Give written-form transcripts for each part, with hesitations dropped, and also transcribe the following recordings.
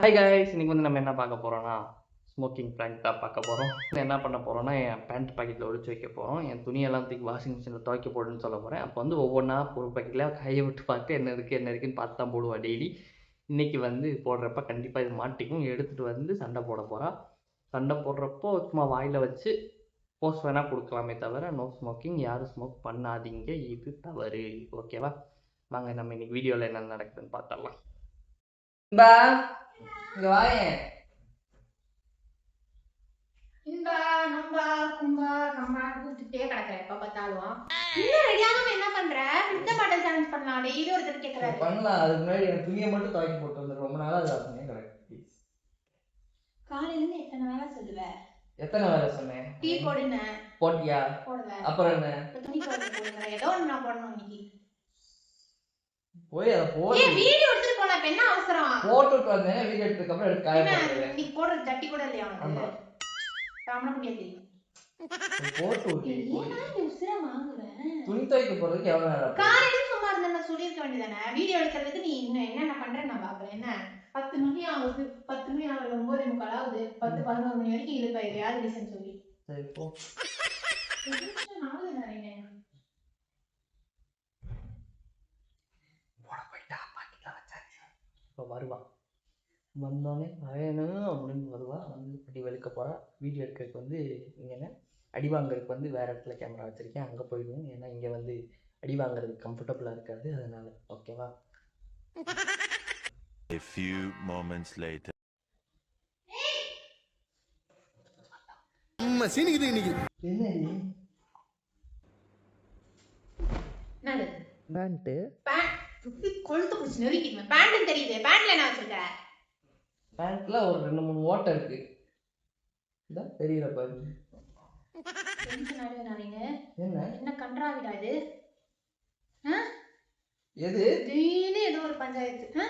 Hi guys, இன்னைக்கு வந்து நம்ம என்ன பார்க்க போகிறோம்னா ஸ்மோக்கிங் ப்ராங்க் தான் பார்க்க போகிறோம். என்ன பண்ண போகிறோம்னா என் பேண்ட் பாக்கெட்டில் ஒழிச்சு வைக்க போகிறோம். என் துணியெல்லாம் தூக்கி வாஷிங் மிஷினில் துவைக்க போடுன்னு சொல்ல போகிறேன். அப்போ வந்து ஒவ்வொன்றா ஒரு பாக்கெட்டில் கையை விட்டு பார்த்து என்ன இருக்குன்னு பார்த்து தான் போடுவா டெய்லி. இன்றைக்கி வந்து போடுறப்ப கண்டிப்பாக இது மாட்டிக்கும். எடுத்துகிட்டு வந்து சண்டை போட போகிறா. சண்டை போடுறப்போ சும்மா வாயில் வச்சு போஸ்ட் வேணால் கொடுக்கலாமே தவிர நோ ஸ்மோக்கிங், யாரும் ஸ்மோக் பண்ணாதீங்க, இது தவறு. ஓகேவா? வாங்க நம்ம இன்னைக்கு வீடியோவில் என்ன நடக்குதுன்னு பார்த்துடலாம். பா இங்க வாயேன். இன்பா நம்பா கும்பா கம்பா கூப்பிட்டுட்டே கிடக்குற எப்ப பார்த்தாலும். இன்னும் ரெடியாகாம என்ன பண்ற? இந்த மாடல் சேலஞ்ச் பண்ணலாம். டெய்லி ஒருத்தர் கேக்குறாரு. பண்ணலாம். அதுக்கு முன்னாடி எனக்கு துணியை மட்டும் துவைக்க போட்டு வந்து ரொம்ப நாளா அது சொன்னேன். கரெக்ட். காலையில இருந்து எத்தனை வேலை சொல்லுவ? எத்தனை வேலை சொன்னேன்? டீ போடுன. போட்டியா? போடல. அப்புறம் என்ன? துணி போடுங்க. ஏதோ ஒண்ணு நான் போடணும் இன்னைக்கு. போய் அத போடு. ஏய் வீடியோ எடுத்துட்டு போலாம். இப்ப என்ன அவசரம்? போட்டுட்டு வந்தேன். வீடியோ எடுத்ததுக்கு அப்புறம் எடுத்து காய போடுறேன். நீ போடுற ஜட்டி கூட இல்லையா உனக்கு? ஆமா. தாமன முடியாது. போட்டு ஊட்டி. ஏன்னா நீ உசுர வாங்குற? துணி துவைக்க போறதுக்கு எவ்வளவு நேரம்? காலையில சும்மா இருந்தா நான் சொல்லிருக்க வேண்டியதானே. வீடியோ எடுக்கிறதுக்கு நீ இன்னும் என்னென்ன பண்றேன்னு நான் பாக்குறேன். என்ன 10 மணி ஆகுது, 10 மணி ஆகுது, 9:45 ஆகுது, 10 11 மணி வரைக்கும் இருப்ப. யாரு ரீசன் சொல்லி? சரி போ. வருவா, வந்தோடனே வேணும் அப்படின்னு வருவா. வந்து இப்படி வெளுக்க போறா. வீடியோ எடுக்கிறதுக்கு வந்து இங்கே என்ன அடி வாங்குறதுக்கு வந்து வேற இடத்துல கேமரா வச்சிருக்கேன், அங்கே போயிடுவோம். ஏன்னா இங்கே வந்து அடி வாங்குறதுக்கு கம்ஃபர்டபுளாக இருக்காது, அதனால. ஓகேவா? A few moments later. என்னடி பேண்ட்டு கொழுத்து பிடிச்சி நெருக்கிடுவேன். பேண்ட் தெரியுது. பேண்ட்ல என்ன வச்சிருக்க? பேண்ட்ல ஒரு 2-3 ஓட்டை இருக்கு. இதான் தெரியல பாரு. டென்ஷன் ஆடுவேன். என்ன என்ன கன்றாவிடா இது? எது? திடீர்னு ஏதோ ஒரு பஞ்சாயத்து.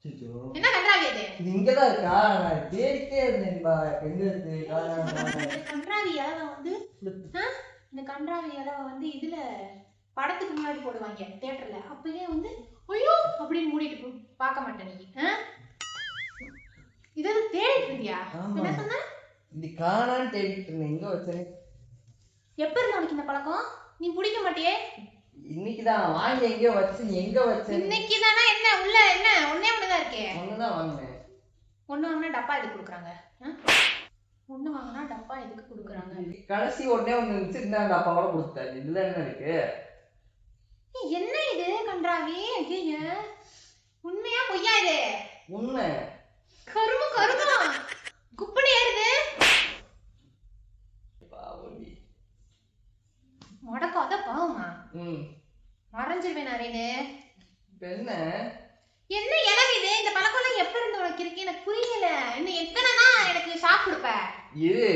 சிச்சோ, என்ன கன்றாவி அது? இது இங்கதான் இருக்கா? நான் தேடிட்டே இருந்தேன் பா. எங்க இருக்கு? கன்றாவி அளவை வந்து இந்த கன்றாவி அளவை வந்து இதுல படத்துக்கு முன்னாடி போடுவாங்க தியேட்டர்ல. அப்பயே வந்து ஐயோ அப்படின்னு மூடிட்டு பார்க்க மாட்டேன். நீ இதை தேடிட்டு இருந்தியா? என்ன சொன்ன? இது காணான்னு தேடிட்டு இருந்தேன். எங்க வச்சேன்? எப்ப இருந்து உனக்கு இந்த பழக்கம்? நீ பிடிக்க மாட்டியே? இன்னைக்குதான் வாங்கி எங்கேயோ வச்சு. நீ எங்க வச்ச? இன்னைக்குதானா? என்ன உள்ள என்ன ஒன்னே ஒண்ணுதான் இருக்கே? ஒண்ணுதான் வாங்கினேன். ஒண்ணு வாங்கினா டப்பா எதுக்கு கொடுக்குறாங்க? ஒண்ணு வாங்கினா டப்பா எதுக்கு கொடுக்குறாங்க? கடைசி ஒன்னே ஒண்ணு இருந்துச்சு. இந்த டப்பாவோட கொடுத்தாரு. இதுல என்ன இருக்கு? என்ன இது கன்றாவி? உண்மையா பொய்யா இது? உண்மை. கரும குப்பனி ஏறுது. மடக்காத பாவமா? மறைஞ்சிருவேன் அரேனே. என்ன என்ன இளவு இது? இந்த பழக்கம் எப்ப இருந்து உனக்கு இருக்கு? எனக்கு புரியல. இன்னும் எத்தனைதான் எனக்கு ஷாக் கொடுப்ப? இது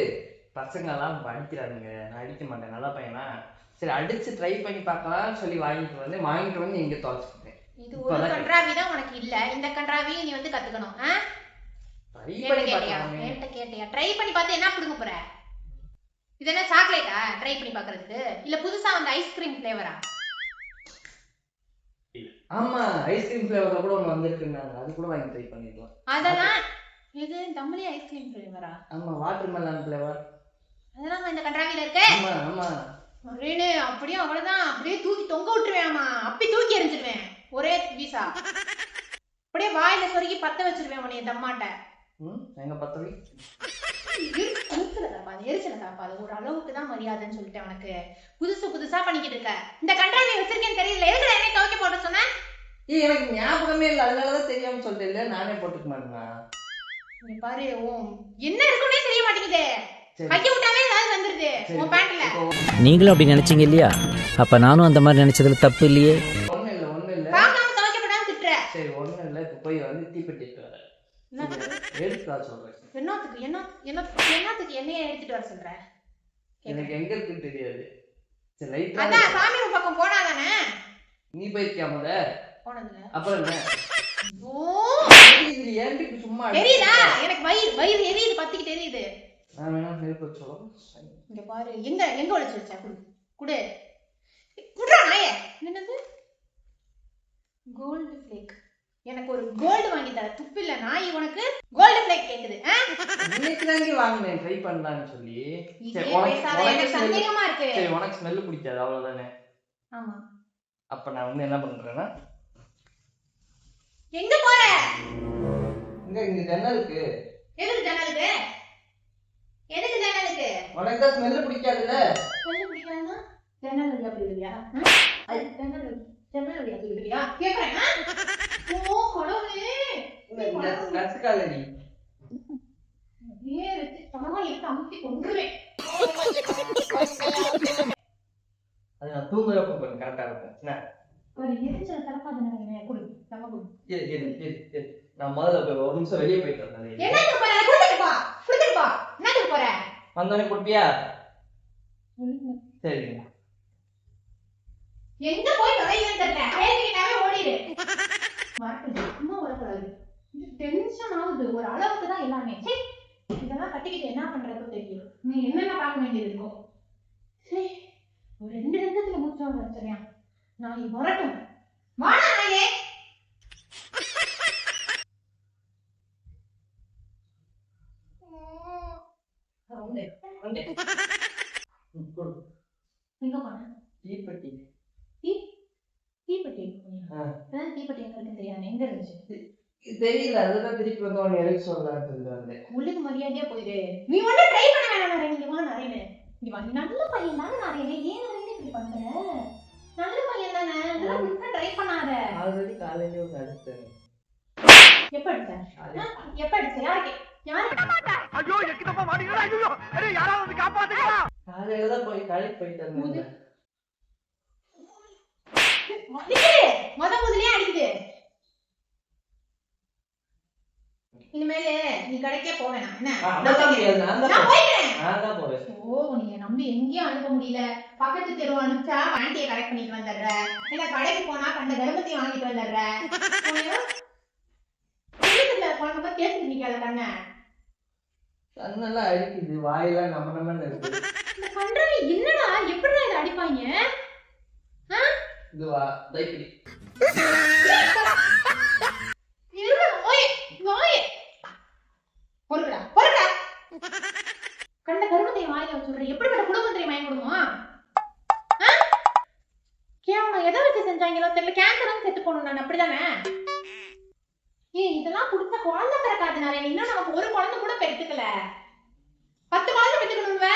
பசங்க எல்லாம் படிக்கிறானுங்க. நான் அடிக்க மாட்டேன், நல்ல பையனா. சரி அடிச்சு ட்ரை பண்ணி பார்க்கலாம் சொல்லி வாங்கிட்டு வந்து எங்க தொலைச்சிட்டேன். இது ஒரு கன்றாவி தான் உனக்கு இல்ல. இந்த கன்றாவியை நீ வந்து கத்துக்கணும். கேட்டியா? ட்ரை பண்ணி பார்த்து என்ன புடுங்க போற? இது என்ன சாக்லேட்டா ட்ரை பண்ணி பார்க்கிறதுக்கு? இல்ல புதுசா வந்து ஐஸ்கிரீம் ஃப்ளேவரா? ஆமா, ஐஸ்கிரீம் ஃப்ளேவர்ல கூட ஒன்னு வந்திருக்குன்னாங்க. அது கூட வாங்கி ட்ரை பண்ணிடலாம். அதெல்லாம் இது தம்பளி ஐஸ்கிரீம் ஃப்ளேவரா? ஆமா, வாட்டர்மெலன் ஃப்ளேவர். அதெல்லாம் இந்த கன்றாவில இருக்கு. ஆமா ஆமா. அரேனே அப்படியே அவ்வளவுதான். அப்படியே தூக்கி தொங்க விட்டுருவேன்மா. அப்படி தூக்கி எறிஞ்சிடுவேன். ஒரே வீசா அப்படியே வாயில சொருகி பத்த வச்சிருவேன் உன்னைய தம்மாட்ட. எங்க பத்தவி எரிச்சலதாப்பா. அது ஒரு அளவுக்கு தான் மரியாதைன்னு சொல்லிட்டேன் உனக்கு. புதுசா பண்ணிக்கிட்டு இருக்க. இந்த கன்றாவி வச்சிருக்கேன்னு தெரியல. எதுக்கு என்ன துவைக்க போட சொன்ன? எனக்கு ஞாபகமே இல்லை, அதனாலதான் தெரியாம சொல்லிட்டு இல்ல. நானே போட்டுக்க மாட்டேனா? நீ பாரு என்ன இருக்குன்னே தெரிய மாட்டேங்குது. கைய விட்டாவே ஏதாவது வந்துருது உன் பேண்ட்ல. நீங்களும் அப்படி நினைச்சீங்க இல்லையா? அப்ப நானும் அந்த மாதிரி நினைச்சதுல தப்பு இல்லையே. ஒண்ணு இல்ல பார்க்காம துவைக்கப்படாம திட்டுற. சரி ஒண்ணு இல்ல. இப்ப போய் வந்து தீப்பெட்டி எடுத்து வர. எடுத்துக்கா சொல்றேன். என்னத்துக்கு என்னைய எடுத்துட்டு வர சொல்ற? எனக்கு எங்க இருக்குன்னு தெரியாது. சரி லைட்டா அதான் சாமி பக்கம் போனாதானே. நீ போயிருக்கியா முத? போனதுல அப்புறம் என்ன? ஏன்டி சும்மா தெரியுதா? எனக்கு வயிறு எரியுது, பத்திக்கிட்டு எரியுது. நான் வேணா நெருப்பு வச்சோம். இங்க பாரு, எங்க ஒளிச்சு வச்சா? குடு குடுறா நாயே. என்னது கோல்டு ஃபிளேக்? எனக்கு ஒரு கோல்டு வாங்கி தர துப்பு இல்ல நாய் உனக்கு கோல்டு பிளேட் கேக்குது இன்னைக்கு தாங்க வாங்கினேன் ட்ரை பண்ணலாம்னு சொல்லி. சரி பேசாத எனக்கு சந்தேகமா இருக்கு. சரி உனக்கு ஸ்மெல் பிடிக்காது அவ்வளவுதானே? ஆமா. அப்ப நான் வந்து என்ன பண்றேன்னா எங்க போற? இங்க ஜன்னலுக்கு. எதுக்கு ஜன்னலுக்கு? எதுக்கு ஜன்னலுக்கு? உனக்கு தான் ஸ்மெல் பிடிக்காதுல்ல? ஸ்மெல் பிடிக்காதுன்னா ஜன்னல் வழியா போயிடுவியா? அது ஜன்னல் வழியா போயிடுவியா கேக்குறேன். ஓ கடவுளே நச்சுக்காத நீ. ஏ சமமா எடுத்து அமுத்தி கொன்றுவேன். அது நான் தூங்குறப்ப கொஞ்சம் கரெக்டா இருக்கும். என்ன ஒரு எரிச்சல் தரப்பாத நான் குடு நம்ம குடு. சரி நான் முதல்ல போய் ஒரு நிமிஷம் வெளியே போயிட்டு வந்தேன். என்னங்க போற? குடுத்துட்டு போ. என்னங்க போற? வந்தோடனே கொடுப்பியா? சரிங்க. எங்க போய் நுழையுன்னு தெரியல. பேசிக்கிட்டாவே ஓடிடு. வரட்டு சும்மா வரக்கூடாது. இது டென்ஷன் ஆகுது. ஒரு அளவுக்கு தான் எல்லாமே. சரி இதெல்லாம் கட்டிக்கிட்டு என்ன பண்றது தெரியும். நீ என்னென்ன பார்க்க வேண்டியது இருக்கும். சரி ஒரு 2 நிமிஷத்துல முடிச்சோம் வச்சறியா. நான் வரட்டும். வாடா நாயே. எங்க போன? தீப்பெட்டி. தீப்பெட்டி தீப்பெட்டி எங்க இருக்குன்னு தெரியாது. எங்க இருந்துச்சு தெரியல. அதுதான் திருப்பி வந்து உன்னை எழுதி சொல்லலான்னு வந்தேன். உள்ளுக்கு மரியாதையா போயிரு. நீ ஒண்ணு ட்ரை பண்ண வேணாம். நீங்க வா நரேனு. நீ வா. நல்ல பையன் தானே நரேனு. ஏன் நரேனு இப்படி பண்ற? நல்ல பையன் தானே. அதெல்லாம் ஒண்ணு ட்ரை பண்ணாத. ஆல்ரெடி காலையில ஒரு அடிச்சேன். எப்ப அடிச்ச? எப்ப அடிச்ச? யாருக்கு? ஐயோ எக்கிட்டப்பா மாட்டீங்களா? ஐயோ அரே யாராவது வந்து காப்பாத்துங்க. காலையில தான் போய் கடைக்கு போயிட்டு வந்தேன். முதல்லயே அடிக்குது. இனிமேல நீ கடைக்கே போவேணாம். என்ன? நான் தான் போறேன். ஓ நீங்க நம்பி எங்கேயும் அனுப்ப முடியல. பக்கத்து தெரு அனுப்பிச்சா ஆண்டியை கரெக்ட் பண்ணிட்டு வந்துடுற. இல்ல கடைக்கு போனா கண்ட கருமத்தையும் வாங்கிட்டு வந்துடுற. குழந்தை கேட்டு நிக்காத கண்ண. கண்ணெல்லாம் அடிக்குது. வாயெல்லாம் நம்ம இருக்கு. இந்த கண்டாவி என்னடா எப்படிடா இதை அடிப்பாங்க? இதுவா தைப்படி. கண்ட கருமத்தை வாயில வச்சுடுற. எப்படிப்பட்ட குடும்பம் தெரியுமா என் குடும்பம்? கேவலம் எதை வச்சு செஞ்சாங்களோ தெரியல. கேன்சர் செத்து போகணும் நான். அப்படிதானே? இதெல்லாம் குடுத்த குழந்தை பிறக்காது நிறைய. இன்னும் நமக்கு ஒரு குழந்தை கூட பெற்றுக்கல. 10 குழந்தை பெற்றுக்கணும்ல.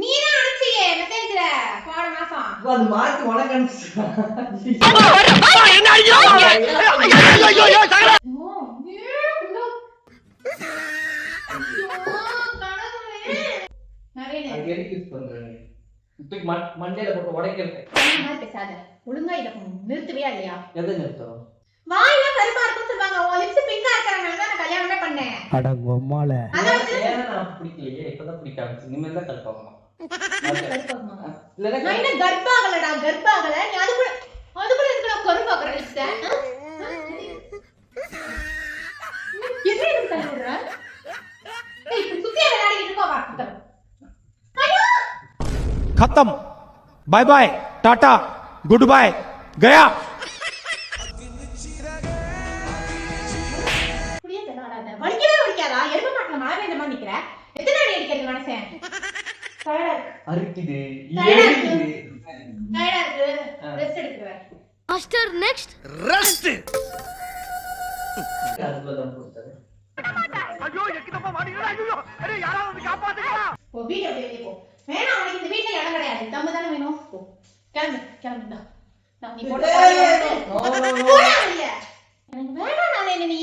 நீ தான் அனுப்பிச்சியே மெசேஜ்ல போன மாசம். அது மாத்தி உனக்கு அனுப்பிச்சு. என்ன ஐயோ ஐயோ ஐயோ சகல. மண்டையில போட்டு உடைக்கிறேன். பேசாத. ஒழுங்கா இதை நிறுத்துவியா இல்லையா? எதை நிறுத்தணும்? வாயில கருப்பா இருக்குன்னு சொல்லுவாங்க. உன் லிப்ஸ் பிங்கா இருக்கறனால தான் நான் கல்யாணமே பண்ணேன். அட உம்மால. நான் பிடிக்கலையே. இப்பதான் பிடிக்க ஆரம்பிச்சு. இனிமேல் தான் கல்பாகணும். நான் என்ன கர்ப்பாகலடா கர்ப்பாகல. நீ அதுக்குள்ள இதுக்கு நான் கருப்பாக்குற லிப்ஸ். என்ன இது கல்லுற? ஏய் இப்படி சுத்தியா விளையாடிட்டு இருக்கோ பாத்து. ஐயோ खत्म bye bye tata good bye गया. வலிக்கவே வலிக்காதா? எருமை மாட்டுல மழை பெய்ந்த மாதிரி நிக்கிற. எத்தனை அடி அடிக்கிறது மனசேன்? அரிக்குது. டயர்டா இருக்கு. ரெஸ்ட் எடுத்துக்கிறேன். Master next rest. அதுலதான் போட்டாரு. ஐயோ எக்கிட்டப்பா மாட்டீங்களா? ஐயோ அரே யாராவது வந்து காப்பாத்துங்க. ஓ வீட்டை வெளியே போ. வேணாம் உனக்கு இந்த வீட்டுல இடம் கிடையாது. தம்பு தானே வேணும். போ கிளம்பு. நான் நீ போட்டு போடா இல்ல. எனக்கு வேணாம் நானே நீ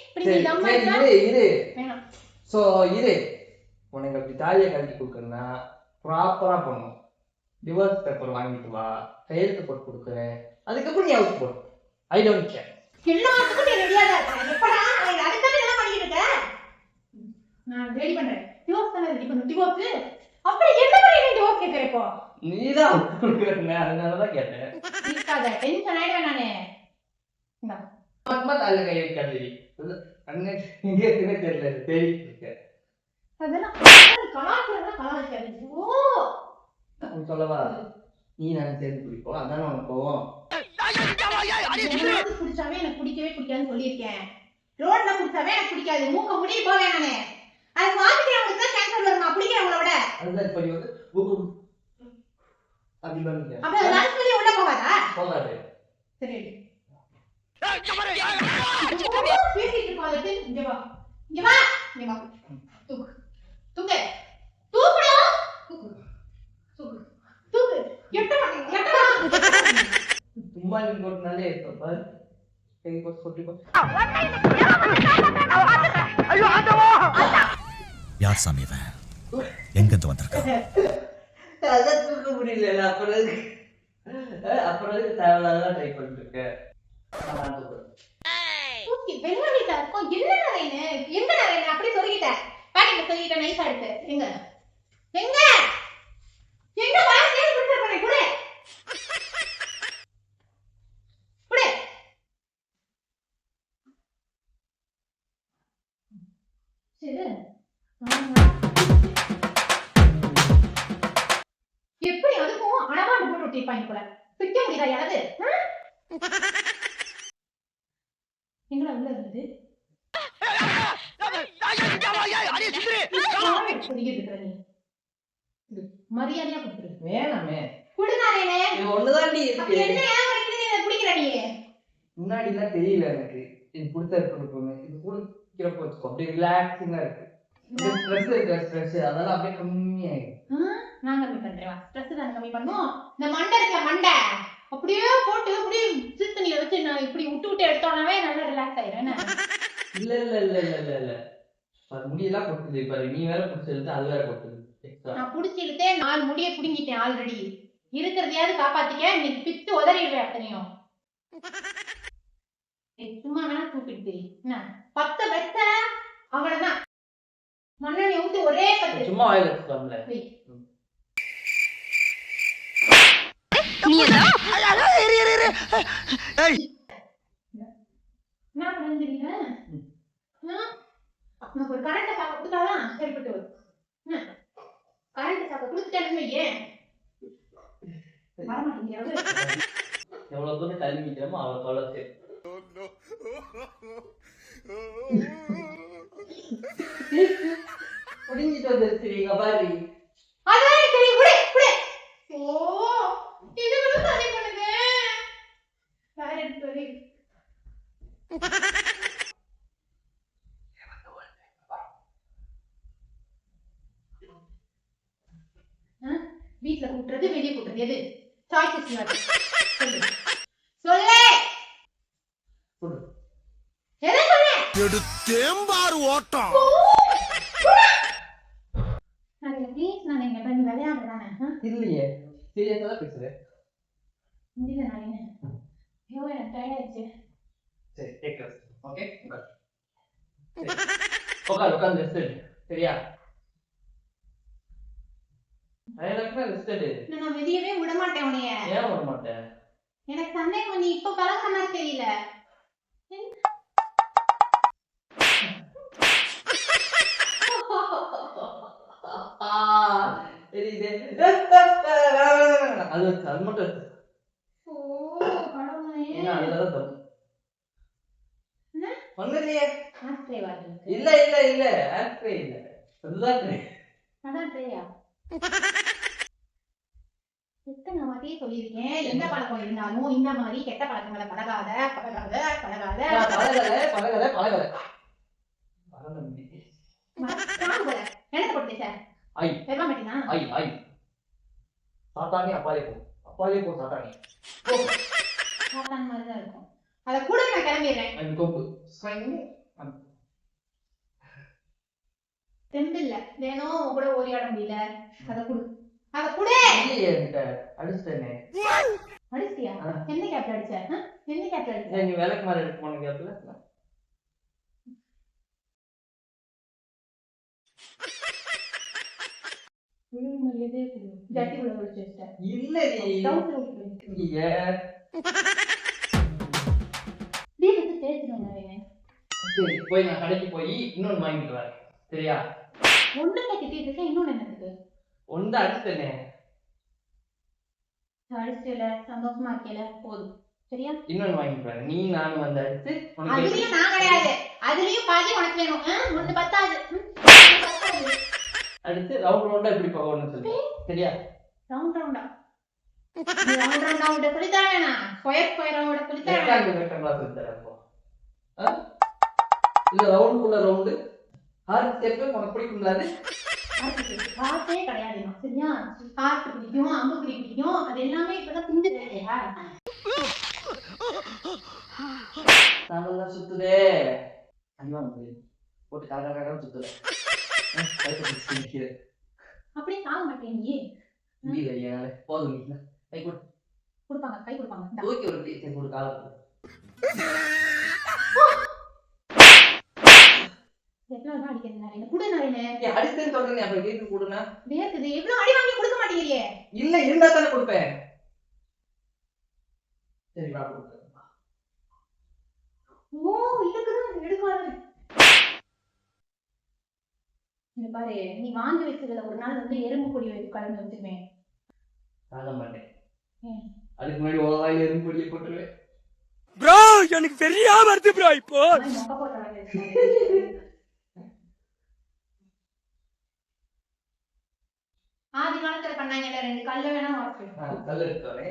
இப்படி நீ தம்பு இரு. வேணாம். சோ இரு. உனக்கு அப்படி தாலியை கட்டி கொடுக்கணும்னா ப்ராப்பரா பண்ணணும். டிவோர்ஸ் பேப்பர் வாங்கிட்டு வா. கையெழுத்து போட்டு கொடுக்குறேன். அதுக்கப்புறம் நீ அவுட் போடு. I don't care. எல்லாத்துக்கும் நீ ரெடியா தான் இருக்க. எப்படா நான் அதுக்காக எல்லாம் பண்ணிட்டு இருக்கேன். நான் ரெடி பண்றேன். டிவோர்ஸ் தானே ரெடி பண்ணு. டிவோர்ஸ் அப்படி என்ன பண்ணி நீ டிவோர்ஸ் கேக்குற இப்போ? நீதான் கொடுக்குறேன். அதனாலதான் கேட்டேன். இருக்காத டென்ஷன் ஆயிடுவேன் நானு. இந்தா அம்மா தாலியை கை வைக்காதீ. அண்ணே இங்க இருக்குன்னே தெரியல. தேடிட்டு இருக்கேன். அதெல்லாம் கலாச்சாரம். ஓ சொல்லவா? நீ நான் சேர்ந்து குடிப்போம். அதான உனக்கு கோவம். என்னாவது குடிச்சாவே எனக்கு பிடிக்கவே பிடிக்காதுன்னு சொல்லியிருக்கேன். ரோட்ல குடிச்சாவே எனக்கு பிடிக்காது. மூக்க முடி போவேன் நானு. அது வாங்கிக்கிறவங்களுக்கு தான் கேன்சர் வருமா குடிக்கிறவங்கள விட? அதுதான் இப்ப நீ வந்து அப்படி பண்ணிக்க. அப்ப லஞ்ச் பண்ணி உள்ள போகாதா? போகாது. சரி பேசிட்டு இருக்காது. இங்க வா இங்க வா இங்க வா. தூக்கு தூக்கு தூக்குடா தூக்கு தூக்கு தூக்கு. எட்ட மாட்டீங்க எட்ட. சும்மா நீ போட்டனாலே இப்ப பாரு கை போட்டு கொட்டி போ. ஐயோ ஆண்டவா யார் சாமி இவன் எங்கிருந்து வந்திருக்கான்? அதான் தூக்க முடியல. அப்புறம் தேவையில்லாதான் ட்ரை பண்ணிட்டு இருக்கேன். தூக்கி வெள்ளரிக்கா இருக்கும். என்ன நரைனு எங்க நரைனு அப்படி சொல்லிட்டேன். பாக்கெட்ல சொல்லிட்டேன் நைஸா எடுத்து. எங்க எங்க எங்க பாரு தேடி குடுத்து பண்ணி குடு குடு. சரி எப்படி அதுக்கும் அடவாண்டு போட்டு விட்டிருப்பாங்க போல. பிக்க முடியுதா யாராவது? எங்கடா உள்ள இருந்தது? மரியாதையா கொடுத்துரு. வேணாமே குடுனாரேனே. இது ஒண்ணுதாண்டி அப்ப இருக்கு. என்ன ஏன் படிக்கிறீங்க குடிக்கிற நீ? முன்னாடி எல்லாம் தெரியல எனக்கு இது கொடுத்தா இருக்கணும். இது குடிக்கிறப்ப வச்சுக்கோ அப்படியே ரிலாக்ஸிங்கா இருக்கு. ஸ்ட்ரெஸ் இருக்கு ஸ்ட்ரெஸ் அதெல்லாம் அப்படியே கம்மியாயிடும். நான் கம்மி பண்றேன். ஸ்ட்ரெஸ் தான் கம்மி பண்ணும். இந்த மண்டை இருக்கல மண்டை அப்படியே போட்டு அப்படியே சித்தனில வச்சு நான் இப்படி விட்டு விட்டு எடுத்தோம்னாவே நல்லா ரிலாக்ஸ் ஆயிரும். என்ன இல்ல இல்ல இல்ல இல்ல இல்ல இல்ல அது முடியெல்லாம் கொட்டுது. பாரு நீ வேற பிடிச்சிருந்து அது வேற கொட்டுது. நான் புடிச்சு இழுத்தே 4 முடிய புடுங்கிட்டேன் ஆல்ரெடி. இருக்கிறதையாவது காப்பாத்திக்க. நீ பிச்சு உதறிடுவேன் அத்தனையும். சும்மா வேணா தூக்கிட்டு என்ன 10 வெச்ச அவ்வளவுதான். மண்ணெண்ணெய் ஊத்தி ஒரே 10 சும்மா வாயில வச்சுக்கலாம்ல. என்ன பண்ணுறீங்க? உனக்கு ஒரு கரண்ட் சாக்க கொடுத்தாதான் சரிப்பட்டு வரும். கரண்ட் சாக்க கொடுத்துட்டேன்னு ஏன் வரமாட்டேங்கிறது? எவ்வளவு தூரம் தள்ளி நிக்கிறோமோ அவ்வளவு தொலை சரி. புடிஞ்சிட்டு வந்துருச்சுங்க பாரு. அதான் சரி குடு குடு. ஓ இது வந்து சரி பண்ணுங்க. வேற எடுத்து சொல்லி வீட்ல கூட்டுறது வெளியே கூட்டுறது எது சாய்ஸ் சொல்லு சொல்லு குடு. எதை சொல்ல எடுத்தேம்பாரு ஓட்டம். நான் ப்ளீஸ் நான் எங்க பண்ணி விளையாடுறானே. இல்லையே சீரியஸா தான் பேசுறேன். இல்ல நான் என்ன ஐயோ எனக்கு டயர்ட் ஆயிடுச்சு. சரி டேக் ரெஸ்ட். ஓகே உட்காந்து ரெஸ்ட் எடு. சரியா? ரெஸ்ட் எடு. நான் வெளியவே விட மாட்டேன் உன்னைய. ஏன் விட மாட்டேன்? எனக்கு சந்தேகம் நீ இப்ப பழகுற மாதிரி தெரியல. அது மட்டும் ஓ கடவுளே. அதுதான் தப்பு. என்ன ஒண்ணு இல்லையே. ஆஸ்ட்ரே வாட்டர் இல்ல இல்ல இல்ல ஆஸ்ட்ரே இல்ல அதுதான் ட்ரே. அதான் ட்ரேயா? எத்தனை வாட்டியே சொல்லியிருக்கேன் எந்த பழக்கம் இருந்தாலும் இந்த மாதிரி கெட்ட பழக்கங்களை பழகாத பழகாத பழகாத. பழகல என்ன போட்டு சார் ஐ வெல்ல மாட்டீங்கன்னா ஐ ஐ சாத்தானி அப்பாலே போ சாத்தானி சாத்தான் மாதிரி தான் இருக்கும். அதை கூட நான் கிளம்பிடுறேன். அந்த கொம்பு தெம்பு இல்ல வேணும் உன் கூட ஓரியாட முடியல. அதை கொடு அதை கொடு. அடிச்சிட்டேனே. அடிச்சிட்டியா? என்ன கேப்ல அடிச்ச? என்ன கேப்ல அடிச்ச? நீ வேலைக்கு மாதிரி எடுத்து போன கேப்ல ஜட்டி உள்ள ஒழிச்சு வச்சிட்டேன். இல்ல சரி போய் நான் கடைக்கு போய் இன்னொன்னு வாங்கிட்டு வரேன். சரியா? ஒண்ணு கட்டிட்டு இருக்கேன் இன்னொன்னு என்னதுக்கு? ஒன்று அடிச்சிட்டேனே. அடிச்சுல சந்தோஷமா இருக்கல போதும். சரியா? இன்னொன்னு வாங்கிப்பாரு. நீ நானும் வந்து அடிச்சு உனக்கு அதுலயும் நான் கிடையாது, அதுலயும் பாதி உனக்கு வேணும். ஒண்ணு பத்தாது. அடிச்சு ரவுண்ட் ரவுண்டா இப்படி போகணும்னு சொல்லி சரியா? ரவுண்ட் ரவுண்டா ரவுண்ட் ரவுண்டா விட சொல்லித்தர வேணாம், ஸ்கொயர் ஸ்கொயரா விட சொல்லித்தர வேணாம். ரெக்டாங்கிள் சொல்லி தரேன் அப்போ. இல்ல ரவுண்டுக்குள்ள ரவுண்டு ஹார்ட் ஷேப் உனக்கு பிடிக்கும்ல? அது ஹார்ட்டே கிடையாதுமா, சரியா? ஹார்ட் பிடிக்கும், அம்புக்குறி பிடிக்கும், அது எல்லாமே இப்பதான் பிஞ்சுது இல்லையா? நல்லா சுத்துதே. அண்ணா போட்டு காக சுத்துற அப்படியே தாங்க மாட்டேன் நீ. முடியல போதும். நீ கை கொடுப்பாங்க, கை கொடுப்பாங்க. இந்தா. தூக்கி ஒரு டீச்சர் ஒரு கால எவ்வளவு தான் அடிக்கிறது நாரேனே? குடு நாரேனே. அடிச்சேன்னு சொல்றேன். அப்ப வீட்டுக்கு கொடுனா வேர்க்குது. எவ்வளவு அடி வாங்கி கொடுக்க மாட்டேங்கிறியே? இல்ல இருந்தா தானே கொடுப்பேன். சரி வா கொடுப்பேன். ஓ இதுக்குதான் எடுக்காது. இங்க பாரு, நீ வாங்கி வச்சதுல ஒரு நாள் வந்து எறும்பு பொடி கலந்து வச்சிருவேன். சாக மாட்டேன். அதுக்கு முன்னாடி வாயில எறும்பு பொடியை போட்டுருவேன். ப்ரோ எனக்கு சரியா வருது ப்ரோ. இப்போ மொக்க போட்டாங்க. ஆதி காலத்துல பண்ணாங்கல்ல, 2 கல்ல வேணா வாக்கு. கல் எடுத்தோனே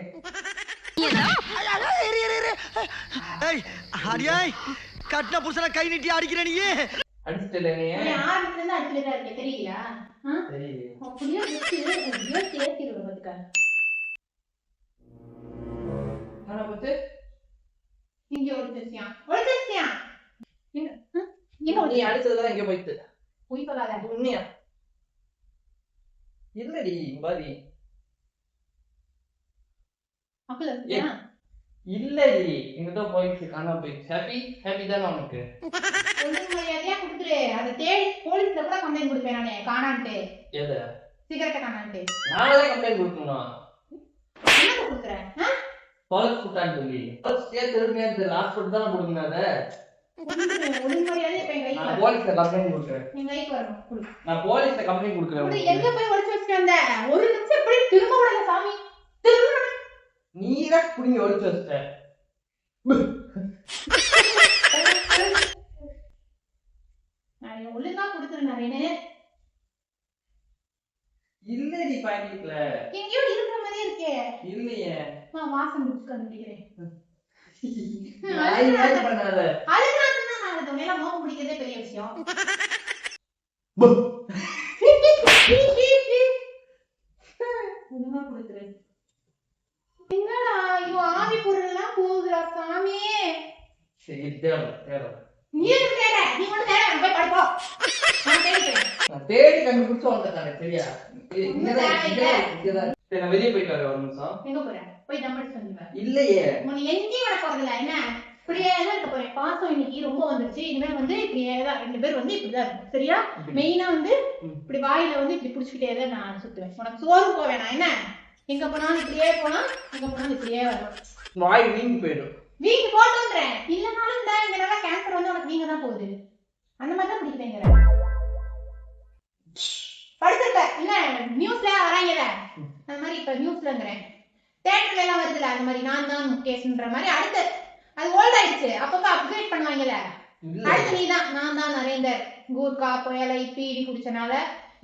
அடியாய் கட்டின புருஷனை கை நீட்டி அடிக்கிற நீ. அடிச்சிட்டே நீ ஆரம்பத்துல இருந்து அடிச்சுட்டு தான் இருக்க, தெரியலையா? சரி அப்படியே வச்சு அப்படியே தேத்திடுவேன் பாத்துக்க. ஆனா பத்து இங்க ஒரு விஷயம் எங்க எங்க நீ அடிச்சதுதான் இங்க போயிட்டு போய் சொல்லாத. உண்மையா இல்லடி பாதி அப்பல இல்லடி எங்கிட்ட போயிடுச்சு, காணாம போயிடுச்சு. ஹாப்பி தானே உனக்கு? ஒழுங்கு மரியாதையா கொடுத்துரு. அதை தேடி போலீஸ்ல கூட கம்ப்ளைண்ட் கொடுப்பேன் நானே, காணான்ட்டு. எது சிகரெட்டை காணான்ட்டு. நானே கம்ப்ளைண்ட் கொடுக்கணும். என்ன கொடுக்குறேன்? பல்ஸ் கூட்டான்னு சொல்லி பல்ஸ் சேர்த்து ஹாஸ்பிட்டல் தான் கொடுக்கணும். அதை ஒழுங்கு மரியாதையா இப்ப என் கைக்கு நான் வரணும். போலீஸ்ல கம்ப்ளைண்ட் கொடுக்குறேன். என் கைக்கு வரணும். கொடு. நான் போலீஸ்ல கம்ப்ளைண்ட் கொடு. கொடுக்குறேன். எங்க போய் ஒளிச்சு வச்சுட்டு வந்த? ஒரு நிமிஷம் எப்படி திரும்ப விடல சாமி, திரும்ப. நீதான் புடிங்க ஒழிச்சு வச்சிட்ட. நான் ஒழுங்கா கொடுத்துரு நாரேனே. இல்லடி பாக்கெட்ல எங்கேயோ இருக்கிற மாதிரி இருக்கே. இல்லையே. நான் வாசம் பிடிச்சு கண்டுபிடிக்கிறேன். பண்ணாத. அதுக்கு நான் அது மேல மோகம் பிடிக்கிறதே பெரிய விஷயம். ஒழுங்கா கொடுத்துரு. என்னடா ஐயோ, ஆவி பொருள் எல்லாம் போகுதுடா சாமி. சரி தேவை நீ எதுக்கு தேட? நீ மட்டும் தேட, நான் போய் படுப்போ. நான் தேடிக்கிறேன். நான் தேடி கண்டுபிடிச்சு வந்துட்டாங்க. சரியா? இங்கதான் சரி, நான் வெளியே போயிட்டு வரேன் ஒரு நிமிஷம். எங்க போறேன்? போய் தம் அடிச்சு வந்துடுவேன். இல்லையே உன்னை எங்கேயும் வர போறதில்ல. என்ன இப்படியே தான் இருக்க போறேன். பாசம் இன்னைக்கு ரொம்ப வந்துருச்சு. இனிமேல் வந்து இப்படியே தான் 2 பேர் வந்து இப்படிதான் இருக்கும். சரியா? மெயினா வந்து இப்படி வாயில வந்து இப்படி புடிச்சுக்கிட்டே தான் நான் சுத்துவேன். உனக்கு சோறு போவேனா என்ன? எங்க போனாலும் இப்படியே போனா, எங்க போனாலும் இப்படியே வரணும். வாய் வீங்கி போயிடும். வீங்க போட்டுன்றேன். இல்லனாலும் இந்த இங்க நல்லா கேன்சர் வந்து உனக்கு வீங்க தான் போகுது. அந்த மாதிரி தான் பிடிக்கிறேங்கிற. படிச்சிருக்க என்ன நியூஸ்ல வராங்கல, அந்த மாதிரி இப்ப நியூஸ்லங்கிறேன், தியேட்டர்ல எல்லாம் வருதுல, அந்த மாதிரி நான் தான் முகேஷ்ன்ற மாதிரி. அடுத்து அது ஓல்ட் ஆயிடுச்சு, அப்பப்ப அப்கிரேட் பண்ணுவாங்கல்ல. அடுத்து நீதான் நான் தான் நரேந்தர், கூர்கா புயலை பீடி குடிச்சனால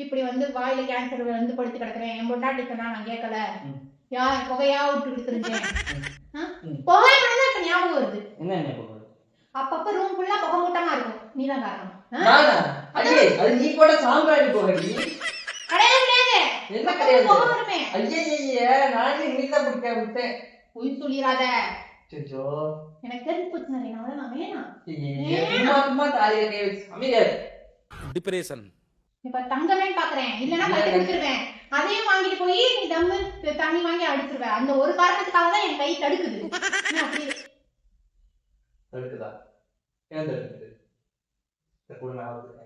இப்படி வந்து வாயில கேன்சர் வந்து படுத்து கிடக்குறேன். என் பொண்டாட்டி சொன்னா நான் கேட்கல, யார் புகையா விட்டு தெரிஞ்சேன். புகை தான் இப்ப ஞாபகம் வருது. என்ன அப்பப்ப ரூம் ஃபுல்லா புகை மூட்டமா இருக்கும். நீதான் காரணம். அது நீ கூட சாம்பிராணி போகடி. கிடையாது கிடையாது, என்ன கிடையாது? புகை வருமே. ஐயே நானே இன்னைக்குதான் விட்டேன். பொய் சொல்லிடாத. சச்சோ எனக்கு தெரிஞ்சு போச்சு நிறைய நாள நான் வேணாம். சும்மா தாலியை கை வச்சு அமைதியாரு. டிப்ரேஷன். இப்ப தங்கமே பாக்குறேன், இல்லன்னா கட்டி குடுத்துருவேன். அதையும் வாங்கிட்டு போய் நீ தம்மு தண்ணி வாங்கி அடிச்சிருவேன். அந்த ஒரு காரணத்துக்காக தான் என் கை தடுக்குது. தடுக்குதா? ஏன் தடுக்குது? கூட நான் வந்துட்டேன்.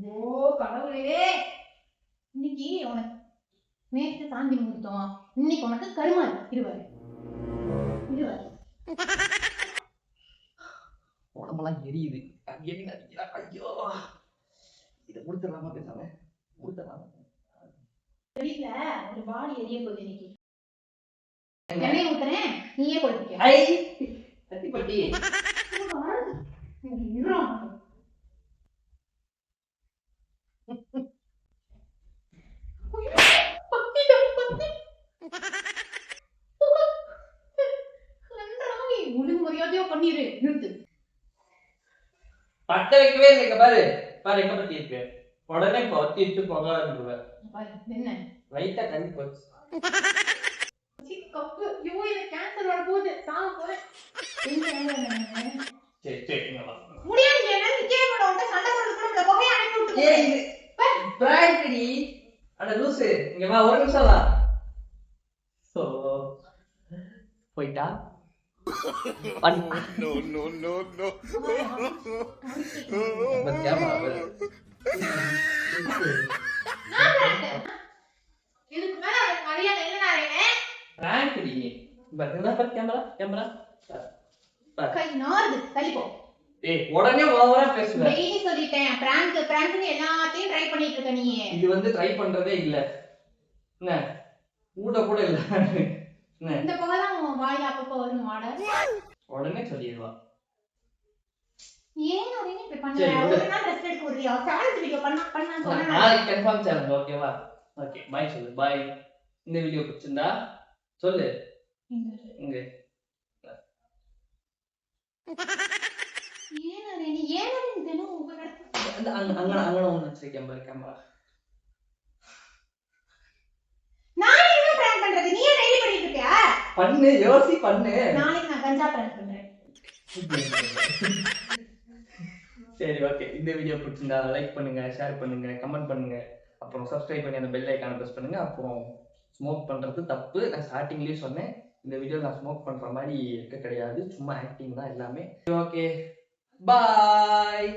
ஓ கடவுளே, இன்னைக்கு உனக்கு நேற்று சாந்தி முகூர்த்தம், இன்னைக்கு உனக்கு கருமாறு. இருவாரு உடம்பெல்லாம் எரியுது. ஐயோ இதை முடிச்சிடலாமா? பேசாம முடிச்சிடலாமா? வீட்டுல ஒரு பாடி எரிய போகுது இன்னைக்கு. எண்ணெய் ஊத்துறேன் நீயே கொளுத்திக்க. ஐ கத்திப்பட்டி ஒழுங்கு மரியாதையா பண்ணிரு. நிறுத்து. பட்ட வைக்கவே இல்லைங்க பாரு பாரு எங்க பத்தி இருக்கு உடனே பத்தி வச்சு போக ஆரம்பிடுவேன் பாரு, என்ன லைட்டா கண்ணி போச்சு கப்பு. ஐயோ எனக்கு கேன்சர் வர போகுது. சாக போறேன். சரி சரி இங்க வா. முடியாது. என்ன நிக்கவே மாட்டோம். சண்டை போடுறது கூட இந்த புகையை அனுப்பி விட்டு ஏய் இது பிராங்கடி அட லூசு இங்க வா ஒரு நிமிஷம் வா சோ போய்டா No, no, no, no. இதுக்கு மேல அவனுக்கு மரியாதை இல்லைனாரே. பிராங்கடி பர்கனா பர் கேமரா கேமரா கை நாறுது. தள்ளிப்போ. ஏய் உடனே ஓவரா பேசுவ டெய்லி சொல்லிட்டேன். பிராங்க் பிராங்க்னு எல்லாத்தையும் ட்ரை பண்ணிட்டு இருக்க நீ. இது வந்து ட்ரை பண்றதே இல்ல என்ன கூட கூட இல்ல என்ன இந்த புகை தான் உன் வாயில அப்பப்போ வரும். மாட உடனே சொல்லிடுவா ஏன் அப்படின்னு இப்படி பண்ண? சரி, விடு. ஒரு நாள் ரெஸ்ட் எடுக்க விடுறியா? சேலஞ்ச் வீடியோ பண்ணான்னு சொன்னேன். நாளைக்கு கன்ஃபார்ம் சேலஞ்ச் ஓகேவா ஓகே பாய் சொல்லு பாய் இந்த வீடியோ பிடிச்சிருந்தா சொல்லு இங்க ஏன் நீ ஏன் தினம் ஒவ்வொரு இடத்துல அந்த அங்க ஒண்ணு வச்சிருக்கேன் பாரு கேமரா நான் என்ன பிராங்க் பண்றது? நீ ஏன் டெய்லி பண்ணிட்டு இருக்கியா? பண்ணு யோசி பண்ணு நாளைக்கு நான் கஞ்சா பிராங்க் பண்றேன். சரி ஓகே இந்த வீடியோ பிடிச்சிருந்தா லைக் பண்ணுங்க ஷேர் பண்ணுங்க கமெண்ட் பண்ணுங்க அப்புறம் சப்ஸ்கிரைப் பண்ணி அந்த பெல் ஐகானை பிரஸ் பண்ணுங்க அப்புறம் ஸ்மோக் பண்றது தப்பு நான் ஸ்டார்டிங்லயே சொன்னேன் இந்த வீடியோ நான் ஸ்மோக் பண்ற மாதிரி இருக்க கிடையாது சும்மா ஆக்டிங் தான் எல்லாமே ஓகே பாய்